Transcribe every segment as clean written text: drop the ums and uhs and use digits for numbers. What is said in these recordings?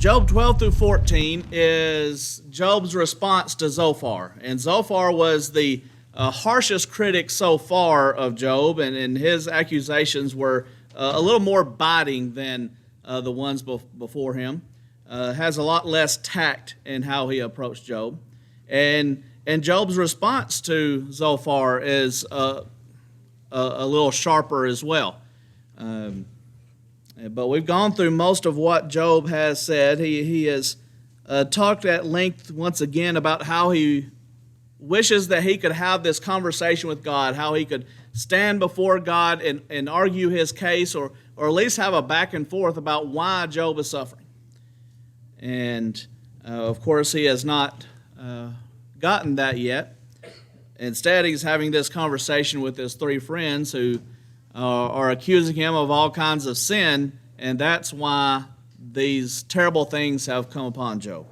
Job 12 through 14 is Job's response to Zophar. And Zophar was the harshest critic so far of Job, and his accusations were a little more biting than the ones before him. Has a lot less tact in how he approached Job. And Job's response to Zophar is a little sharper as well. But we've gone through most of what Job has said. He has talked at length once again about how he wishes that he could have this conversation with God, how he could stand before God and argue his case, or at least have a back and forth about why Job is suffering. And of course, he has not gotten that yet. Instead, he's having this conversation with his three friends who are accusing him of all kinds of sin, and that's why these terrible things have come upon Job.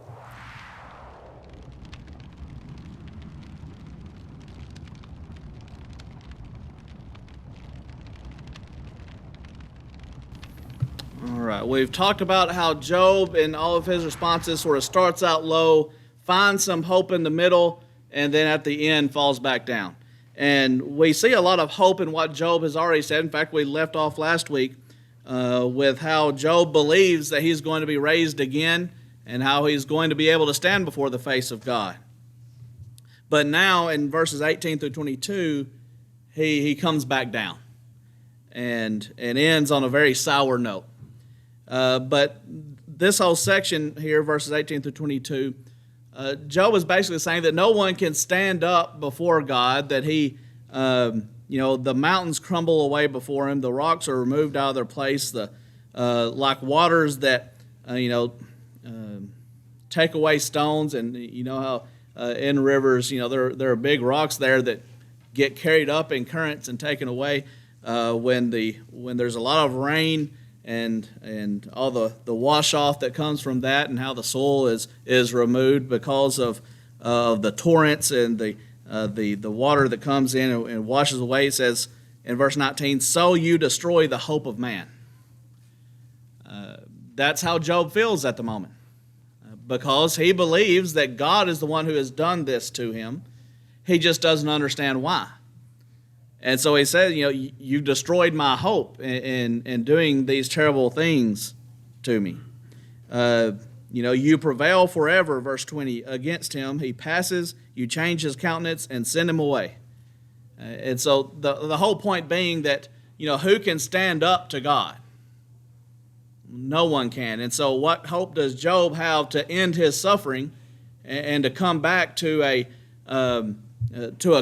All right, we've talked about how Job in all of his responses sort of starts out low, finds some hope in the middle, and then at the end falls back down. And we see a lot of hope in what Job has already said. In fact, we left off last week with how Job believes that he's going to be raised again and how he's going to be able to stand before the face of God. But now in verses 18 through 22, he comes back down and ends on a very sour note. But this whole section here, verses 18 through 22, Job is basically saying that no one can stand up before God, that he, the mountains crumble away before him, the rocks are removed out of their place, like waters that, take away stones, and you know how in rivers, there are big rocks there that get carried up in currents and taken away when there's a lot of rain. And all the wash off that comes from that, and how the soil is removed because of the torrents and the water that comes in and washes away. It says in verse 19, "So you destroy the hope of man." That's how Job feels at the moment, because he believes that God is the one who has done this to him. He just doesn't understand why. And so he says, you destroyed my hope in doing these terrible things to me. You prevail forever, verse 20, against him. He passes, you change his countenance and send him away. And so the whole point being that, who can stand up to God? No one can. And so what hope does Job have to end his suffering and to come back to a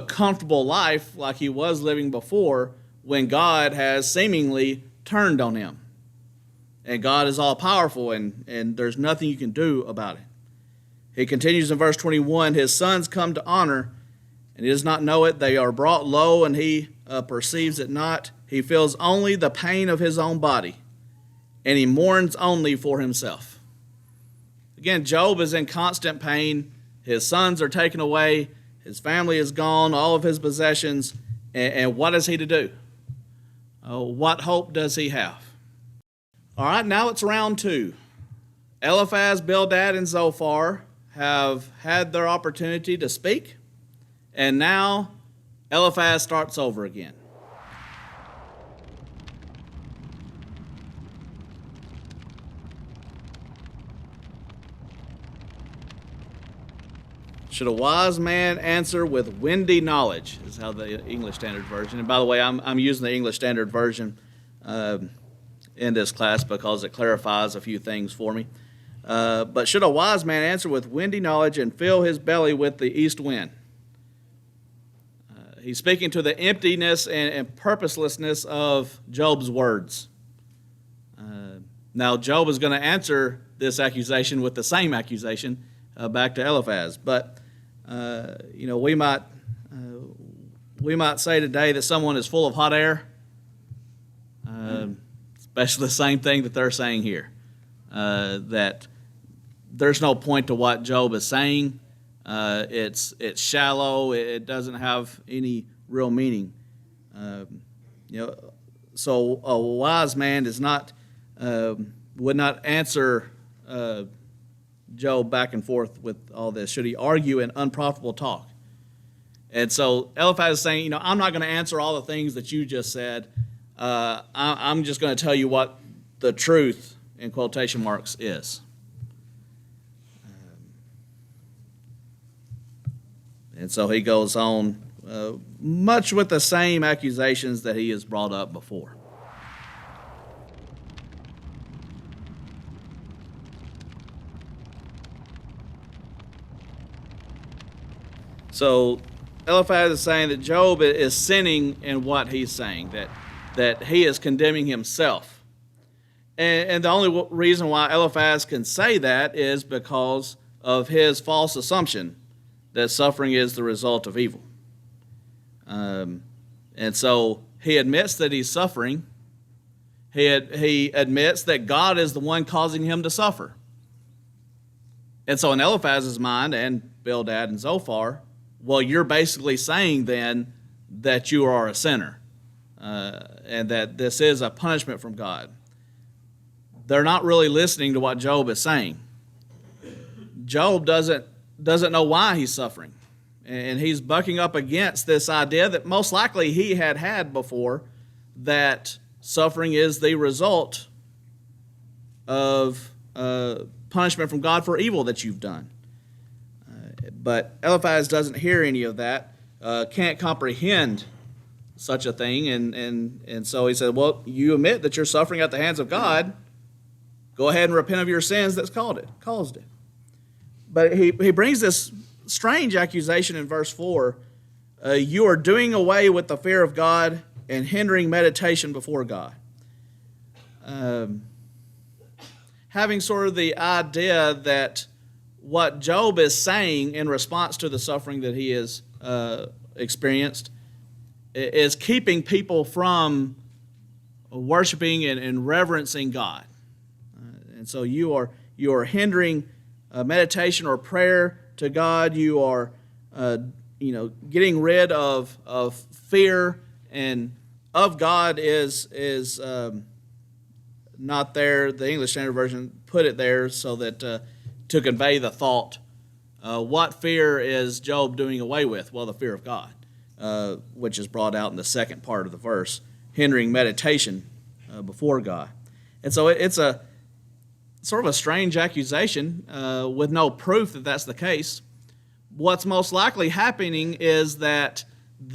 comfortable life like he was living before, when God has seemingly turned on him? And God is all-powerful, and there's nothing you can do about it. He continues in verse 21, "His sons come to honor, and he does not know it. They are brought low, and he perceives it not. He feels only the pain of his own body, and he mourns only for himself." Again, Job is in constant pain. His sons are taken away. His family is gone, all of his possessions, and what is he to do? What hope does he have? All right, now it's round two. Eliphaz, Bildad, and Zophar have had their opportunity to speak, and now Eliphaz starts over again. "Should a wise man answer with windy knowledge," is how the English Standard Version. And by the way, I'm using the English Standard Version in this class because it clarifies a few things for me. But should a wise man answer with windy knowledge and fill his belly with the east wind? He's speaking to the emptiness and purposelessness of Job's words. Now, Job is going to answer this accusation with the same accusation back to Eliphaz. But we might say today that someone is full of hot air. Especially the same thing that they're saying here, that there's no point to what Job is saying. It's shallow. It doesn't have any real meaning. So a wise man is not would not answer Job back and forth with all this? Should he argue in unprofitable talk? And so Eliphaz is saying, I'm not going to answer all the things that you just said. I'm just going to tell you what the truth, in quotation marks, is. And so he goes on much with the same accusations that he has brought up before. So Eliphaz is saying that Job is sinning in what he's saying, that he is condemning himself. And the only reason why Eliphaz can say that is because of his false assumption that suffering is the result of evil. And so he admits that he's suffering. He admits that God is the one causing him to suffer. And so in Eliphaz's mind, and Bildad and Zophar, well, you're basically saying then that you are a sinner and that this is a punishment from God. They're not really listening to what Job is saying. Job doesn't know why he's suffering. And he's bucking up against this idea that most likely he had before, that suffering is the result of punishment from God for evil that you've done. But Eliphaz doesn't hear any of that, can't comprehend such a thing, and so he said, well, you admit that you're suffering at the hands of God. Go ahead and repent of your sins that's caused it. But he brings this strange accusation in verse 4. You are doing away with the fear of God and hindering meditation before God. Having sort of the idea that what Job is saying in response to the suffering that he has experienced is keeping people from worshiping and reverencing God. And so you are hindering meditation or prayer to God. You are getting rid of fear, and of God is not there. The English Standard Version put it there so that to convey the thought. What fear is Job doing away with? Well, the fear of God, which is brought out in the second part of the verse, hindering meditation before God. And so it's a sort of a strange accusation with no proof that that's the case. What's most likely happening is that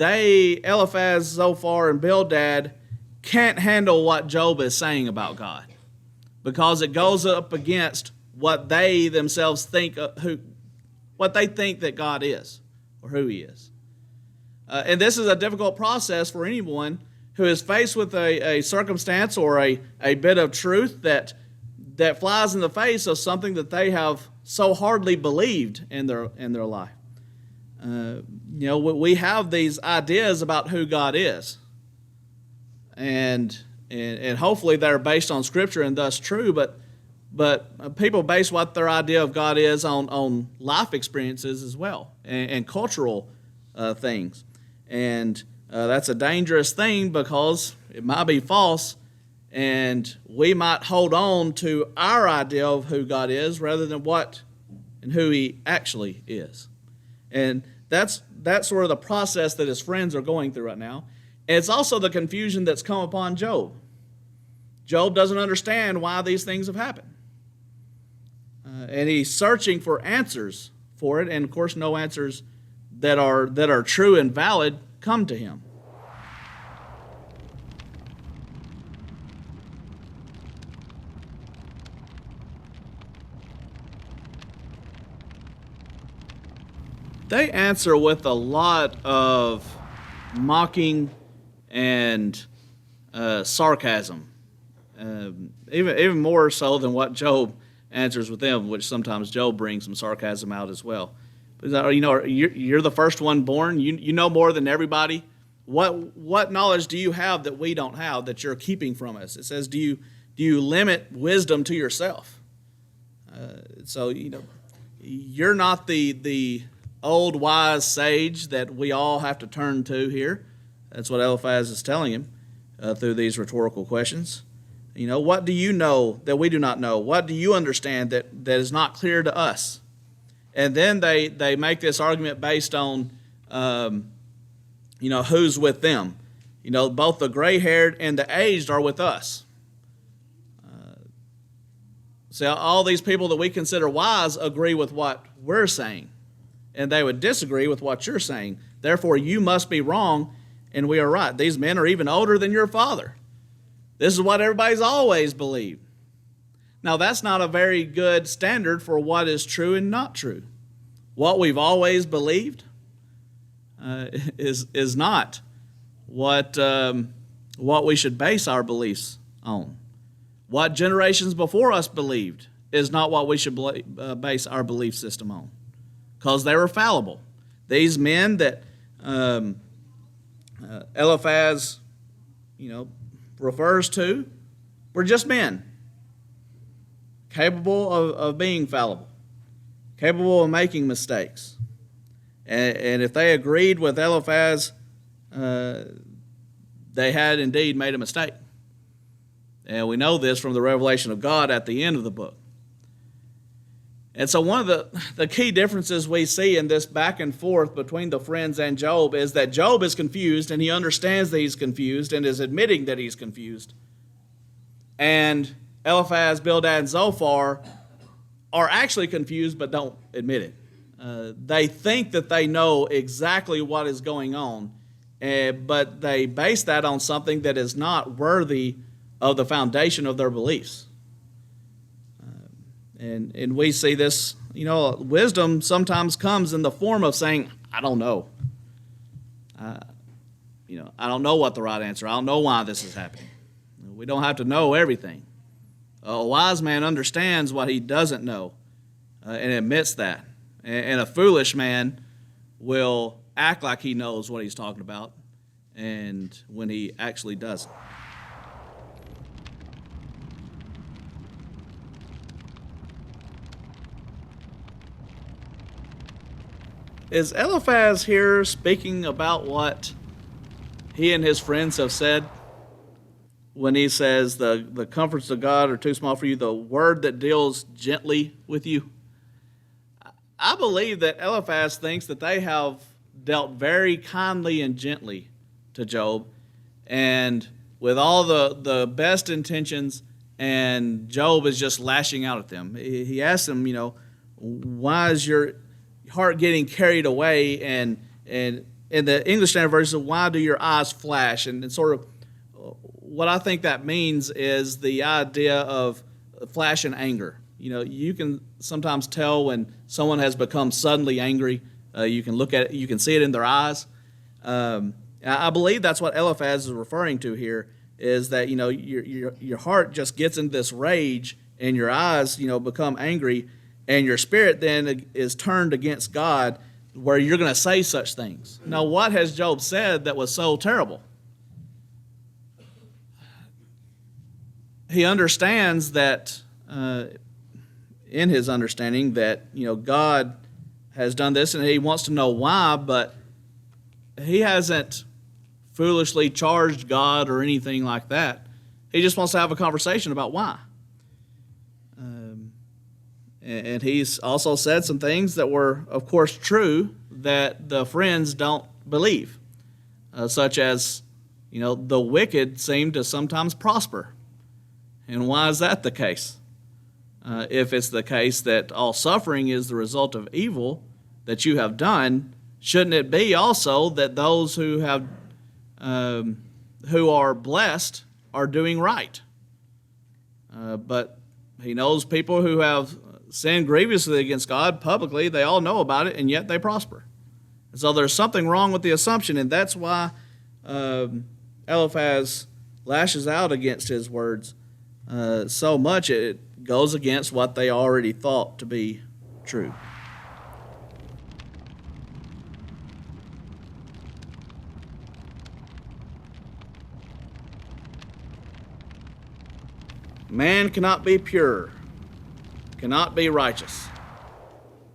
Eliphaz, Zophar, and Bildad can't handle what Job is saying about God because it goes up against what they themselves think, what they think that God is or who He is. And this is a difficult process for anyone who is faced with a circumstance or a bit of truth that flies in the face of something that they have so hardly believed in their life. We have these ideas about who God is, and hopefully they're based on Scripture and thus true. But people base what their idea of God is on life experiences as well and cultural things, and that's a dangerous thing because it might be false. And we might hold on to our idea of who God is rather than what and who He actually is. And that's sort of the process that his friends are going through right now. And it's also the confusion that's come upon Job. Job doesn't understand why these things have happened. And he's searching for answers for it. And, of course, no answers that are true and valid come to him. They answer with a lot of mocking and sarcasm, even more so than what Job answers with them, which sometimes Job brings some sarcasm out as well. But, you're the first one born. You know more than everybody. What knowledge do you have that we don't have that you're keeping from us? It says, do you limit wisdom to yourself? So you're not the old wise sage that we all have to turn to here. That's what Eliphaz is telling him through these rhetorical questions. What do you know that we do not know? What do you understand that is not clear to us? And then they make this argument based on, who's with them. Both the gray-haired and the aged are with us. So all these people that we consider wise agree with what we're saying, and they would disagree with what you're saying. Therefore, you must be wrong, and we are right. These men are even older than your father. This is what everybody's always believed. Now, that's not a very good standard for what is true and not true. What we've always believed is not what we should base our beliefs on. What generations before us believed is not what we should base our belief system on, because they were fallible. These men that Eliphaz, refers to were just men, capable of being fallible, capable of making mistakes. And if they agreed with Eliphaz, they had indeed made a mistake. And we know this from the revelation of God at the end of the book. And so one of the key differences we see in this back and forth between the friends and Job is that Job is confused, and he understands that he's confused and is admitting that he's confused. And Eliphaz, Bildad, and Zophar are actually confused but don't admit it. They think that they know exactly what is going on, but they base that on something that is not worthy of the foundation of their beliefs. And we see this, wisdom sometimes comes in the form of saying, I don't know. I don't know what the right answer. I don't know why this is happening. We don't have to know everything. A wise man understands what he doesn't know and admits that. And a foolish man will act like he knows what he's talking about, and when he actually doesn't. Is Eliphaz here speaking about what he and his friends have said when he says the comforts of God are too small for you, the word that deals gently with you? I believe that Eliphaz thinks that they have dealt very kindly and gently to Job, and with all the best intentions, and Job is just lashing out at them. He asks them, why is your heart getting carried away? And in the English Standard Version, why do your eyes flash? And sort of what I think that means is the idea of flash and anger. You can sometimes tell when someone has become suddenly angry. You can look at it, you can see it in their eyes. I believe that's what Eliphaz is referring to here, is that your heart just gets into this rage, and your eyes become angry, and your spirit then is turned against God, where you're going to say such things. Now, what has Job said that was so terrible? He understands that, in his understanding, that God has done this, and he wants to know why, but he hasn't foolishly charged God or anything like that. He just wants to have a conversation about why. And he's also said some things that were, of course, true that the friends don't believe, such as, the wicked seem to sometimes prosper. And why is that the case? If it's the case that all suffering is the result of evil that you have done, shouldn't it be also that those who are blessed are doing right? But he knows people who have sinned grievously against God publicly. They all know about it, and yet they prosper. And so there's something wrong with the assumption, and that's why Eliphaz lashes out against his words so much. It goes against what they already thought to be true. Man cannot be pure, cannot be righteous.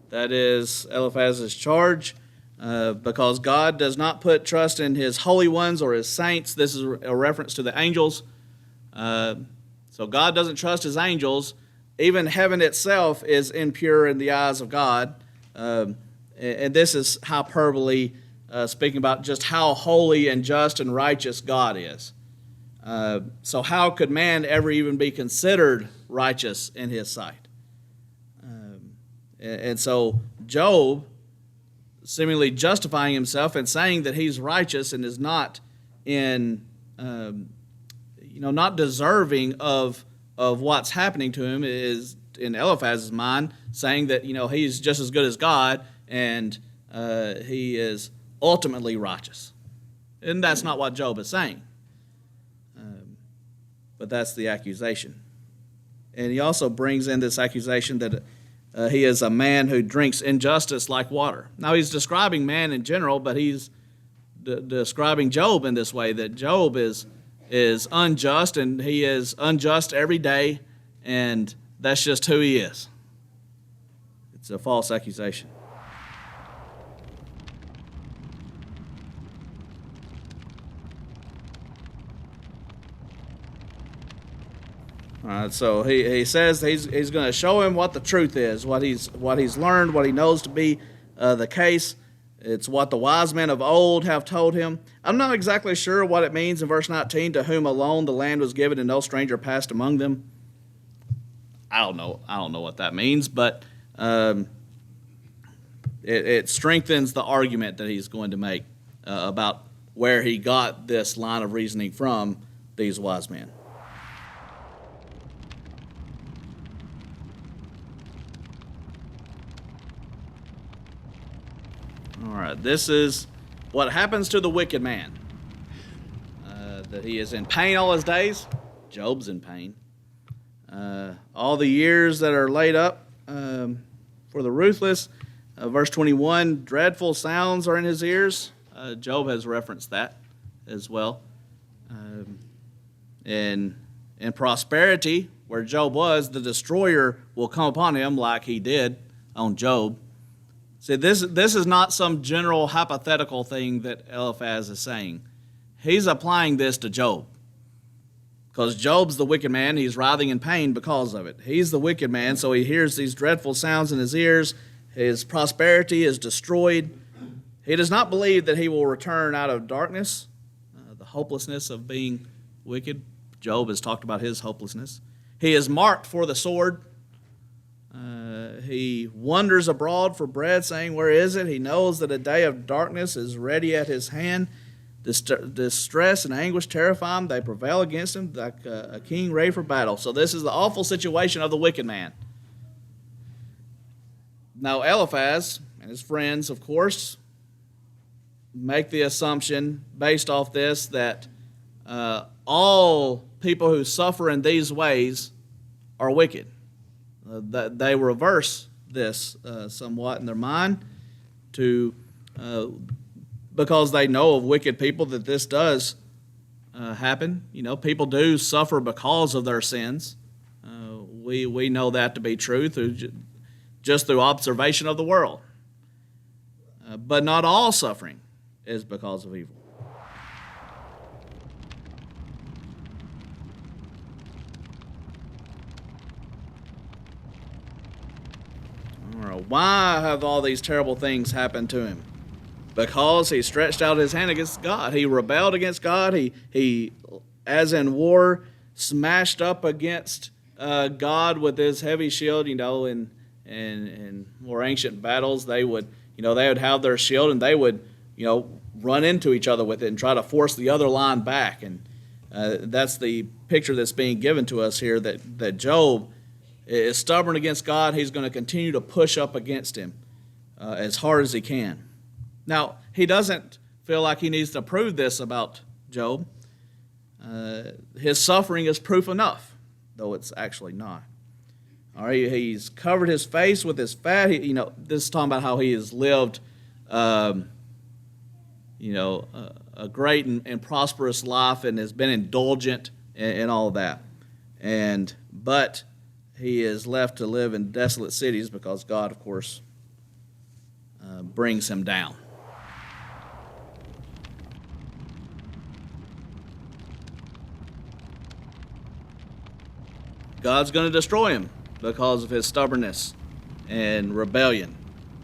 That is Eliphaz's charge, because God does not put trust in his holy ones or his saints. This is a reference to the angels. So God doesn't trust his angels. Even heaven itself is impure in the eyes of God. And this is hyperbole, speaking about just how holy and just and righteous God is. So how could man ever even be considered righteous in his sight? And so Job, seemingly justifying himself and saying that he's righteous and is not not deserving of what's happening to him, is in Eliphaz's mind saying that he's just as good as God and he is ultimately righteous, and that's not what Job is saying. But that's the accusation, and he also brings in this accusation that he is a man who drinks injustice like water. Now he's describing man in general, but he's describing Job in this way, that Job is unjust, and he is unjust every day, and that's just who he is. It's a false accusation. All right, so he says he's going to show him what the truth is, what he's learned, what he knows to be the case. It's what the wise men of old have told him. I'm not exactly sure what it means in verse 19, to whom alone the land was given and no stranger passed among them. I don't know what that means, but it strengthens the argument that he's going to make about where he got this line of reasoning from these wise men. All right, this is what happens to the wicked man. That he is in pain all his days. Job's in pain. All the years that are laid up for the ruthless. Verse 21, dreadful sounds are in his ears. Job has referenced that as well. In prosperity, where Job was, the destroyer will come upon him like he did on Job. See, this is not some general hypothetical thing that Eliphaz is saying. He's applying this to Job. Because Job's the wicked man, he's writhing in pain because of it. He's the wicked man, so he hears these dreadful sounds in his ears. His prosperity is destroyed. He does not believe that he will return out of darkness, the hopelessness of being wicked. Job has talked about his hopelessness. He is marked for the sword. He wanders abroad for bread, saying, where is it? He knows that a day of darkness is ready at his hand. Distress and anguish terrify him. They prevail against him like a king ready for battle. So this is the awful situation of the wicked man. Now Eliphaz and his friends, of course, make the assumption based off this that all people who suffer in these ways are wicked. That they reverse this somewhat in their mind because they know of wicked people that this does happen. People do suffer because of their sins. We know that to be true just through observation of the world. But not all suffering is because of evil. Why have all these terrible things happened to him? Because he stretched out his hand against God. He rebelled against God. He as in war, smashed up against God with his heavy shield. In more ancient battles, they would have their shield and they would run into each other with it and try to force the other line back. And that's the picture that's being given to us here, that Job is stubborn against God. He's going to continue to push up against him as hard as he can. Now, he doesn't feel like he needs to prove this about Job. His suffering is proof enough, though it's actually not. All right, he's covered his face with his fat. This is talking about how he has lived, a great and prosperous life and has been indulgent and all of that. But he is left to live in desolate cities because God, of course, brings him down. God's going to destroy him because of his stubbornness and rebellion.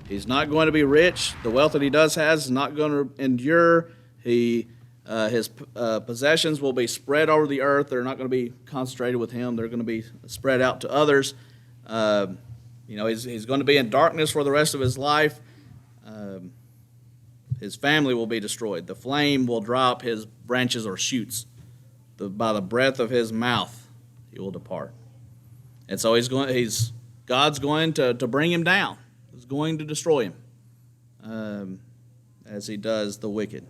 He's not going to be rich. The wealth that he does has is not going to endure. His possessions will be spread over the earth. They're not going to be concentrated with him. They're going to be spread out to others. He's going to be in darkness for the rest of his life. His family will be destroyed. The flame will drop his branches or shoots. By the breath of his mouth, he will depart. And so God's going to bring him down. He's going to destroy him, as he does the wicked.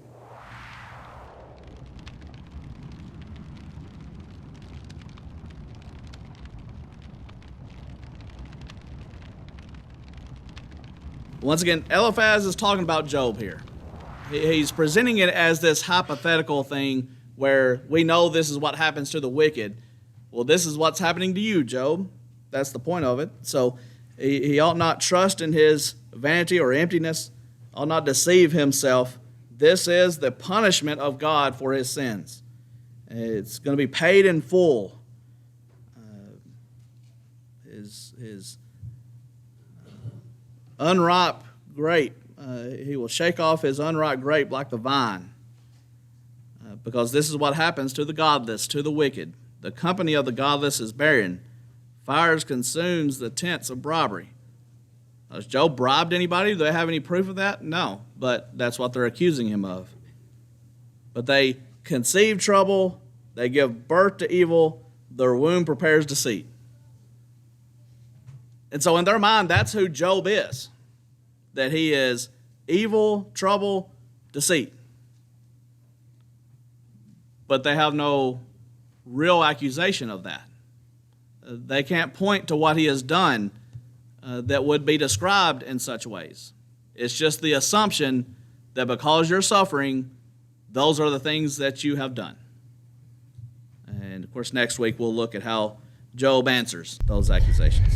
Once again, Eliphaz is talking about Job here. He's presenting it as this hypothetical thing where we know this is what happens to the wicked. Well, this is what's happening to you, Job. That's the point of it. So he ought not trust in his vanity or emptiness, ought not deceive himself. This is the punishment of God for his sins. It's going to be paid in full. His unripe grape, he will shake off his unripe grape like the vine, because this is what happens to the godless, to the wicked. The company of the godless is barren. Fires consumes the tents of robbery. Has Job bribed anybody? Do they have any proof of that? No, but that's what they're accusing him of. But they conceive trouble, they give birth to evil, their womb prepares deceit. And so in their mind, that's who Job is. That he is evil, trouble, deceit. But they have no real accusation of that. They can't point to what he has done that would be described in such ways. It's just the assumption that because you're suffering, those are the things that you have done. And of course, next week we'll look at how Job answers those accusations.